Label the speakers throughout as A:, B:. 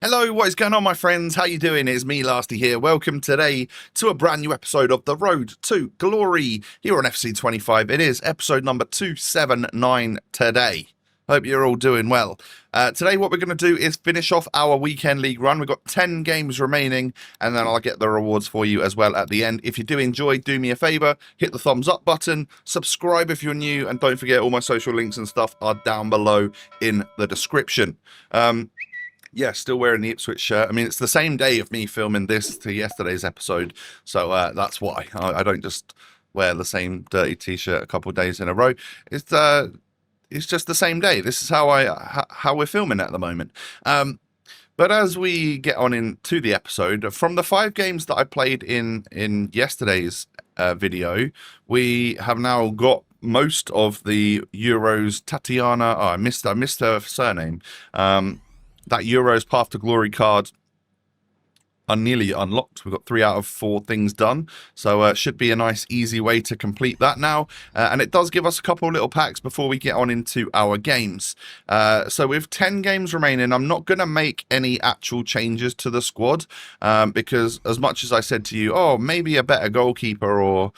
A: Hello, what is going on, my friends? How you doing? It's me, Lasty here. Welcome today to a brand new episode of The Road to Glory here on FC25. It is episode number 279 today. Hope you're all doing well. Today what we're going to do is finish off our weekend league run. We've got 10 games remaining, and then I'll get the rewards for you as well at the end. If you do enjoy, do me a favour, hit the thumbs up button, subscribe if you're new, and don't forget all my social links and stuff are down below in the description. Yeah, still wearing the Ipswich shirt. I mean, it's the same day of me filming this to yesterday's episode, so that's why. I don't just wear the same dirty t-shirt a couple of days in a row. It's just the same day. This is how we're filming at the moment. But as we get on into the episode, from the 5 games that I played in yesterday's video, we have now got most of the Euros. Tatiana, I missed her surname. That Euros Path to Glory card are nearly unlocked. We've got 3 out of 4 things done. So it should be a nice, easy way to complete that now. And it does give us a couple of little packs before we get on into our games. So with 10 games remaining, I'm not going to make any actual changes to the squad. Because as much as I said to you, oh, maybe a better goalkeeper or...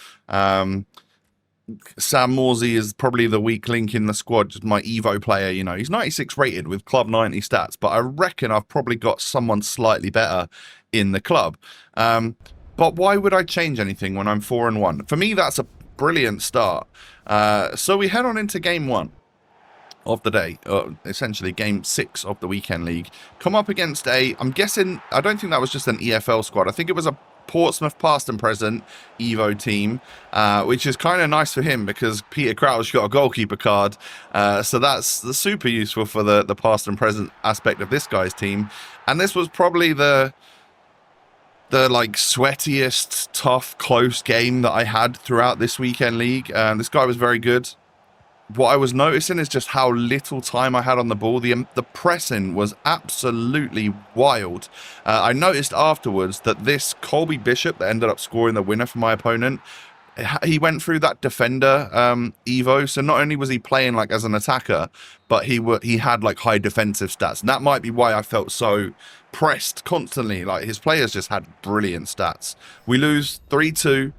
A: Sam Morsey is probably the weak link in the squad, just my Evo player, you know. He's 96 rated with club 90 stats, but I reckon I've probably got someone slightly better in the club. But why would I change anything when I'm 4-1? For me, that's a brilliant start. So we head on into game 1 of the day, essentially game 6 of the weekend league. Come up against I'm guessing, I don't think that was just an EFL squad. I think it was a Portsmouth past and present Evo team, which is kind of nice for him because Peter Crouch got a goalkeeper card, so that's super useful for the past and present aspect of this guy's team. And this was probably the like sweatiest, tough, close game that I had throughout this weekend league. This guy was very good. What I was noticing is just how little time I had on the ball. The pressing was absolutely wild. I noticed afterwards that this Colby Bishop that ended up scoring the winner for my opponent, he went through that defender Evo. So not only was he playing like as an attacker, but he had like high defensive stats. And that might be why I felt so pressed constantly. Like his players just had brilliant stats. We lose 3-2.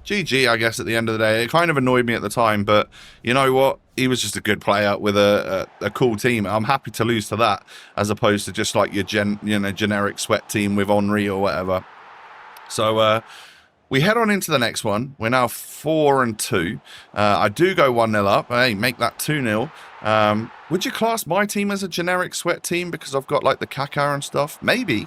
A: GG, I guess, at the end of the day. It kind of annoyed me at the time, but you know what? He was just a good player with a cool team. I'm happy to lose to that, as opposed to just like your generic sweat team with Henri or whatever. So we head on into the next one. We're now 4-2. I do go 1-0 up. Hey, make that 2-0. Would you class my team as a generic sweat team because I've got like the Kaká and stuff? Maybe.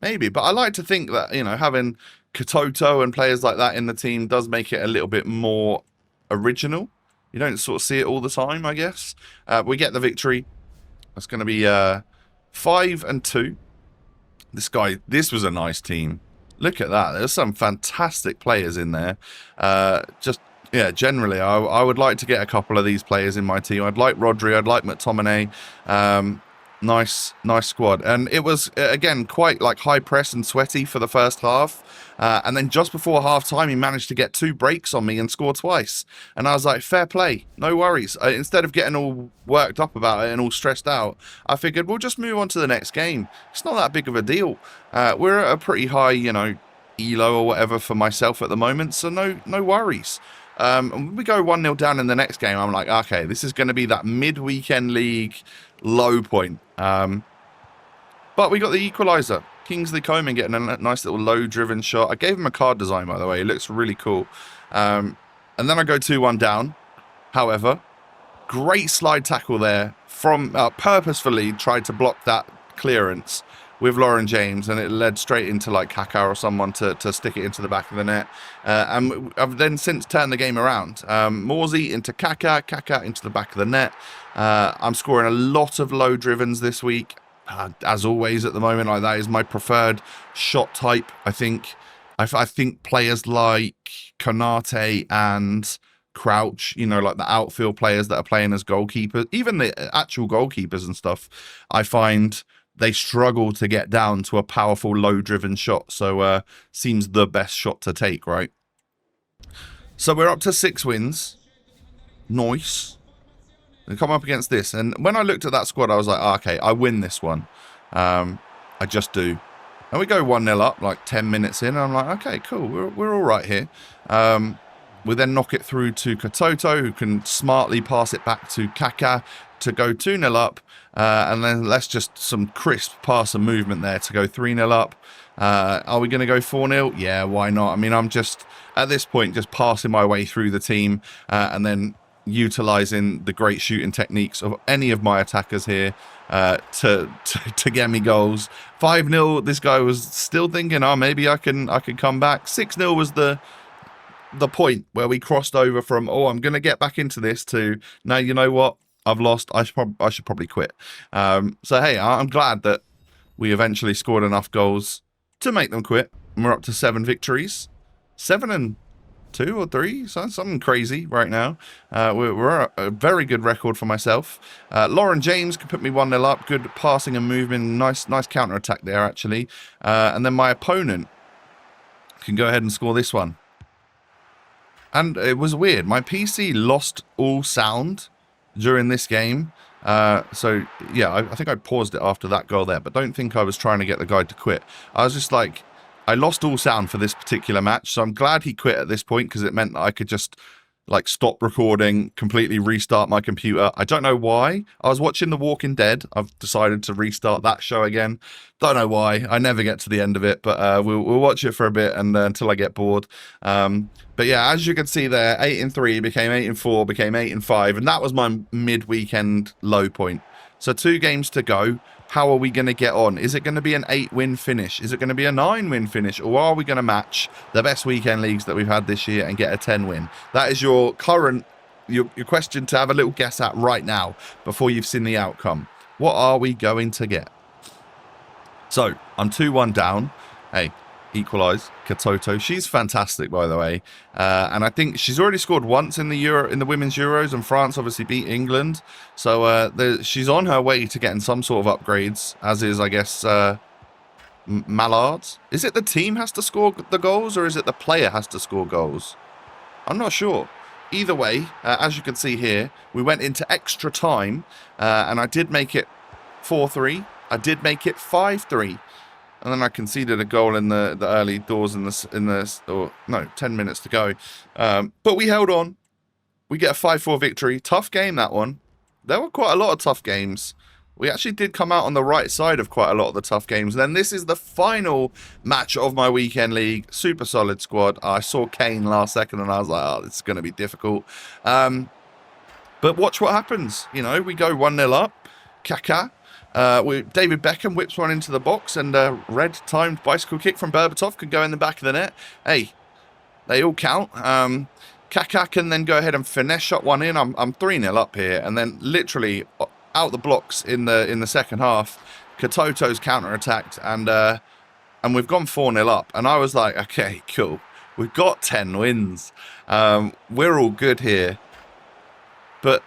A: But I like to think that, you know, having Katoto and players like that in the team does make it a little bit more original. You don't sort of see it all the time, I guess. We get the victory. That's going to be 5-2. This was a nice team. Look at that. There's some fantastic players in there. Generally, I would like to get a couple of these players in my team. I'd like Rodri. I'd like McTominay. Nice squad. And it was, again, quite like high press and sweaty for the first half. And then just before half time, he managed to get 2 breaks on me and score twice. And I was like, fair play, no worries. Instead of getting all worked up about it and all stressed out, I figured we'll just move on to the next game. It's not that big of a deal. We're at a pretty high, you know, elo or whatever for myself at the moment, so no worries. And we go 1-0 down in the next game. I'm like, okay, this is going to be that mid-weekend league low point. But we got the equaliser. Kingsley Coman getting a nice little low-driven shot. I gave him a card design, by the way. It looks really cool. And then I go 2-1 down. However, great slide tackle there from purposefully tried to block that clearance with Lauren James, and it led straight into like Kaká or someone to stick it into the back of the net. And I've then since turned the game around. Morsey into Kaká into the back of the net. I'm scoring a lot of low drivens this week. As always at the moment, like that is my preferred shot type. I think players like Konate and Crouch, you know, like the outfield players that are playing as goalkeepers, even the actual goalkeepers and stuff, I find they struggle to get down to a powerful low-driven shot. So seems the best shot to take, right? So we're up to 6 wins. Nice. And come up against this. And when I looked at that squad, I was like, oh, okay, I win this one. And I just do. And we go 1-0 up like 10 minutes in. And I'm like, okay, cool. We're all right here. We then knock it through to Katoto, who can smartly pass it back to Kaka to go 2-0 up. And then let's just some crisp pass and movement there to go 3-0 up. Are we going to go 4-0? Yeah, why not? I mean, I'm just, at this point, just passing my way through the team and then utilizing the great shooting techniques of any of my attackers here to get me goals. 5-0, this guy was still thinking, oh, maybe I can come back. 6-0 was the point where we crossed over from, oh, I'm going to get back into this to, no, you know what? I've lost. I should probably quit. So, hey, I'm glad that we eventually scored enough goals to make them quit. And we're up to 7 victories. 7-2 or 3, something crazy right now. We're a very good record for myself. Lauren James can put me 1-0 up. Good passing and movement. Nice counter-attack there, actually. And then my opponent can go ahead and score this one. And it was weird. My PC lost all sound during this game. So, yeah, I think I paused it after that goal there. But don't think I was trying to get the guy to quit. I was just like, I lost all sound for this particular match. So I'm glad he quit at this point because it meant that I could just like stop recording, completely restart my computer. I don't know why. I was watching The Walking Dead. I've decided to restart that show again. Don't know why. I never get to the end of it, but we'll watch it for a bit and until I get bored. But yeah, as you can see there, 8-3 became 8-4, became 8-5, and that was my mid-weekend low point. So 2 games to go. How are we going to get on? Is it going to be an 8-win finish? Is it going to be a 9-win finish? Or are we going to match the best weekend leagues that we've had this year and get a 10-win? That is your current, your question to have a little guess at right now before you've seen the outcome. What are we going to get? So, I'm 2-1 down. Hey, equalise. Katoto. She's fantastic, by the way. And I think she's already scored once in the Women's Euros, and France obviously beat England. So she's on her way to getting some sort of upgrades, as is, I guess, Mallard. Is it the team has to score the goals, or is it the player has to score goals? I'm not sure. Either way, as you can see here, we went into extra time, and I did make it 4-3. I did make it 5-3. And then I conceded a goal in the early doors in 10 minutes to go. But we held on. We get a 5-4 victory. Tough game, that one. There were quite a lot of tough games. We actually did come out on the right side of quite a lot of the tough games. And then this is the final match of my weekend league. Super solid squad. I saw Kane last second and I was like, oh, this is going to be difficult. But watch what happens. You know, we go 1-0 up. Kaka. David Beckham whips one into the box, and a red-timed bicycle kick from Berbatov can go in the back of the net. Hey, they all count. Kaka can then go ahead and finesse shot one in. I'm 3-0 up here, and then literally out the blocks in the second half, Katoto's counter-attacked, and we've gone 4-0 up. And I was like, okay, cool. We've got 10 wins. We're all good here. But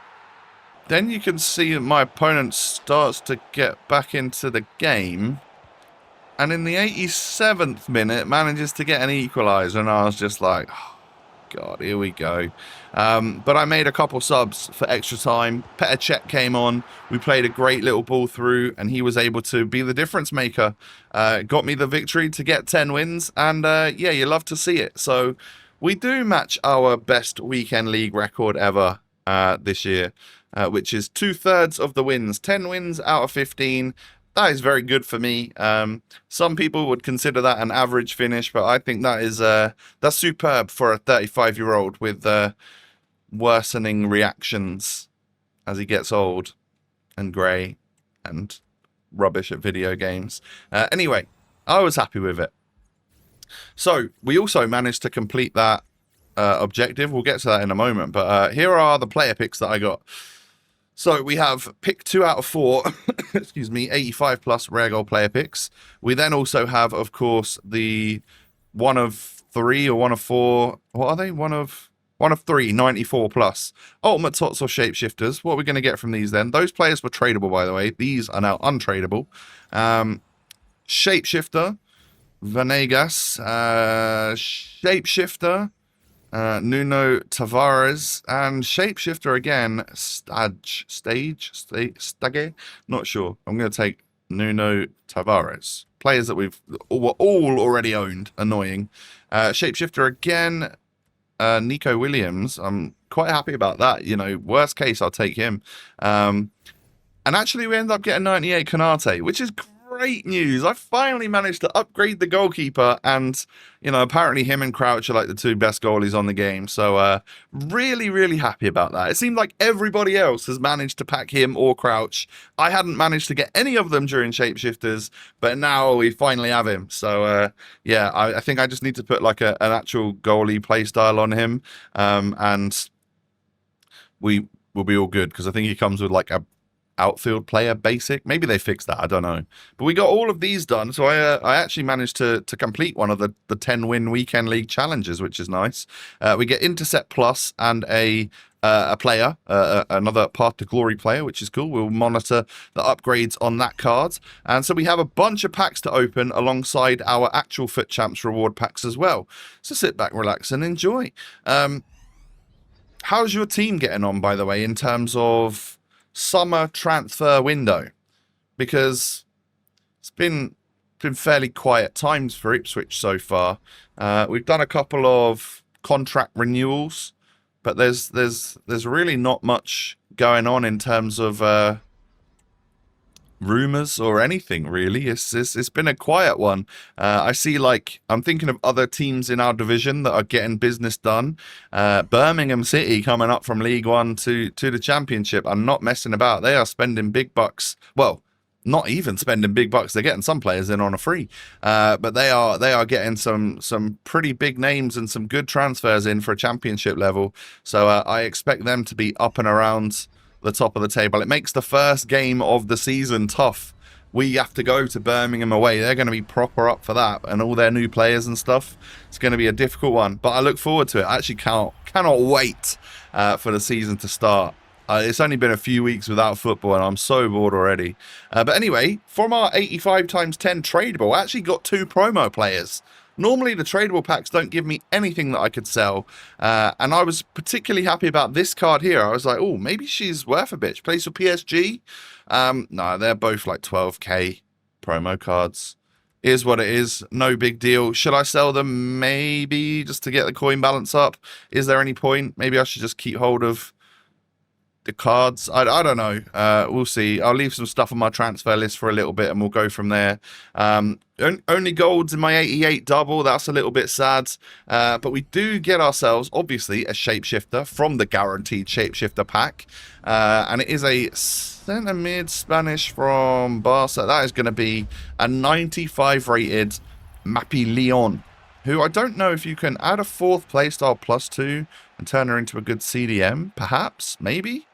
A: then you can see that my opponent starts to get back into the game. And in the 87th minute, manages to get an equaliser. And I was just like, oh, God, here we go. But I made a couple subs for extra time. Petr Cech came on. We played a great little ball through. And he was able to be the difference maker. Got me the victory to get 10 wins. And yeah, you love to see it. So we do match our best weekend league record ever this year. Which is 2/3 of the wins. 10 wins out of 15. That is very good for me. Some people would consider that an average finish, but I think that is that's superb for a 35-year-old with worsening reactions as he gets old and grey and rubbish at video games. Anyway, I was happy with it. So we also managed to complete that objective. We'll get to that in a moment, but here are the player picks that I got. So we have pick 2 out of 4, excuse me, 85 plus rare gold player picks. We then also have, of course, the 1 of 3 or 1 of 4. What are they? 1 of 3, 94 plus. Ultimate Tots or Shapeshifters. What are we going to get from these then? Those players were tradable, by the way. These are now untradeable. Shapeshifter, Venegas, Shapeshifter, Nuno Tavares, and Shapeshifter again, Stage, not sure. I'm going to take Nuno Tavares. Players that we've all already owned. Annoying. Shapeshifter again. Nico Williams. I'm quite happy about that. You know, worst case, I'll take him. And actually, we end up getting 98 Konate, which is great news. I finally managed to upgrade the goalkeeper, and, you know, apparently him and Crouch are like the two best goalies on the game. So, really, really happy about that. It seemed like everybody else has managed to pack him or Crouch. I hadn't managed to get any of them during Shapeshifters, but now we finally have him. So, yeah, I think I just need to put like an actual goalie playstyle on him, and we will be all good, because I think he comes with like a outfield player basic. Maybe they fixed that, I don't know. But we got all of these done, so I actually managed to complete one of the 10-win weekend league challenges, which is nice. We get Intercept Plus and a player, another Path to Glory player, which is cool. We'll monitor the upgrades on that card. And so we have a bunch of packs to open alongside our actual Foot Champs reward packs as well. So sit back, relax, and enjoy. How's your team getting on, by the way, in terms of summer transfer window? Because it's been fairly quiet times for Ipswich so far. We've done a couple of contract renewals, but there's really not much going on in terms of rumors or anything, really. It's been a quiet one. I see, like, I'm thinking of other teams in our division that are getting business done. Birmingham City coming up from League One to the Championship. I'm not messing about. They are spending big bucks. Well, not even spending big bucks. They're getting some players in on a free, but they are getting some pretty big names and some good transfers in for a Championship level. So I expect them to be up and around the top of the table. It makes the first game of the season tough. We have to go to Birmingham away. They're going to be proper up for that, and all their new players and stuff. It's going to be a difficult one, but I look forward to it. I actually cannot wait for the season to start. It's only been a few weeks without football, and I'm so bored already. But anyway, from our 85 times 10 tradable, I actually got 2 promo players. Normally, the tradable packs don't give me anything that I could sell, and I was particularly happy about this card here. I was like, oh, maybe she's worth a bit. She plays for PSG. No, they're both like 12k promo cards. Is what it is. No big deal. Should I sell them? Maybe, just to get the coin balance up. Is there any point? Maybe I should just keep hold of the cards. I don't know. We'll see. I'll leave some stuff on my transfer list for a little bit, and we'll go from there. Only golds in my 88 double. That's a little bit sad. But we do get ourselves, obviously, a Shapeshifter from the guaranteed Shapeshifter pack. And it is a centre mid Spanish from Barca. That is going to be a 95 rated Mappy Leon, who I don't know if you can add a 4th playstyle +2 and turn her into a good CDM, perhaps, maybe?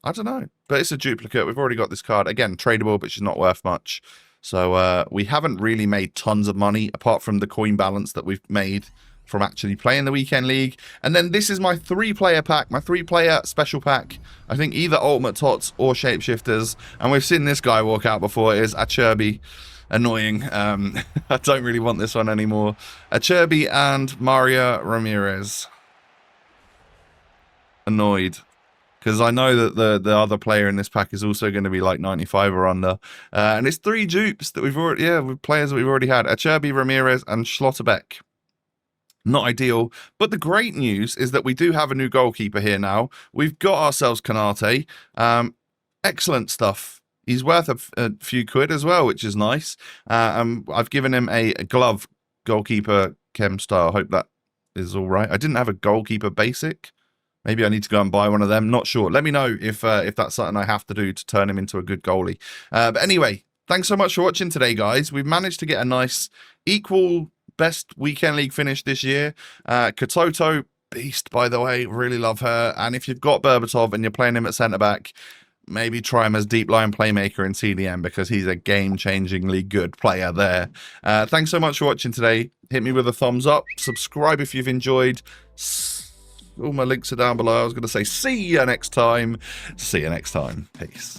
A: I don't know. But it's a duplicate. We've already got this card. Again, tradable, but she's not worth much. So we haven't really made tons of money, apart from the coin balance that we've made from actually playing the weekend league. And then this is my 3-player pack, my 3-player special pack. I think either Ultimate Tots or Shapeshifters. And we've seen this guy walk out before. It is Acerbi. Annoying. I don't really want this one anymore. Acerbi and Maria Ramirez. Annoyed. Because I know that the other player in this pack is also going to be like 95 or under. And it's 3 dupes that we've already, with players that we've already had. Acerbi, Ramirez, and Schlotterbeck. Not ideal. But the great news is that we do have a new goalkeeper here now. We've got ourselves Konate. Excellent stuff. He's worth a few quid as well, which is nice. I've given him a glove goalkeeper chem style. Hope that is all right. I didn't have a goalkeeper basic. Maybe I need to go and buy one of them. Not sure. Let me know if that's something I have to do to turn him into a good goalie. But anyway, thanks so much for watching today, guys. We've managed to get a nice equal best weekend league finish this year. Katoto, beast, by the way. Really love her. And if you've got Berbatov and you're playing him at centre-back, maybe try him as deep line playmaker in CDM, because he's a game-changingly good player there. Thanks so much for watching today. Hit me with a thumbs up. Subscribe if you've enjoyed. All my links are down below. I was going to say see you next time. See you next time. Peace.